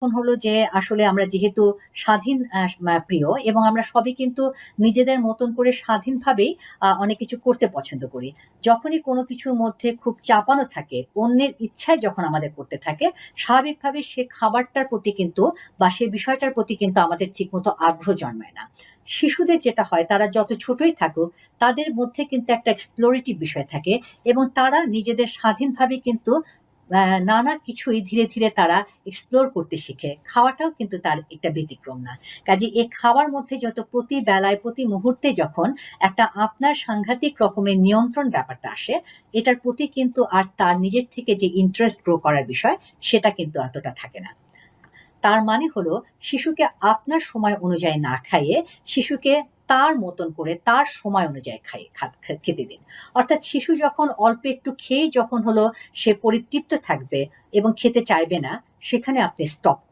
এখন হলো যে আসলে আমরা যেহেতু স্বাধীন প্রিয় এবং আমরা সবই কিন্তু নিজেদের মতন করে স্বাধীনভাবেই অনেক কিছু করতে পছন্দ করি। যখনই কোনো কিছুর মধ্যে খুব চাপানো থাকে, অন্যের ইচ্ছায় যখন আমাদের করতে থাকে, স্বাভাবিকভাবে সে খাবারটার প্রতি কিন্তু বা সে বিষয়টার প্রতি কিন্তু আমাদের ঠিকমতো আগ্রহ জন্মায় না। শিশুদের যেটা হয় তারা যত ছোটই থাকুক, তাদের মধ্যে কিন্তু একটা এক্সপ্লোরেটিভ বিষয় থাকে এবং তারা নিজেদের স্বাধীনভাবে কিন্তু নানা কিছুই ধীরে, ধীরে তারা এক্সপ্লোর করতে শিখে। খাওয়াটাও কিন্তু তার একটা ব্যতিক্রম না। কাজেই এ খাওয়ার মধ্যে যত প্রতি বেলায়, প্রতি মুহূর্তে যখন একটা আপনার সাংঘাতিক রকমের নিয়ন্ত্রণ ব্যাপারটা আসে, এটার প্রতি কিন্তু আর তার নিজের থেকে যে ইন্টারেস্ট গ্রো করার বিষয়, সেটা কিন্তু এতটা থাকে না। তার মানে হলো শিশুকে আপনার সময় অনুযায়ী না খাইয়ে শিশুকে তার মতন করে তার সময় অনুযায়ী খেতে দিন। অর্থাৎ শিশু যখন অল্প একটু খেয়েই যখন হলো সে পরিতৃপ্ত থাকবে এবং খেতে চাইবে না, সেখানে আপনি স্টপ করুন।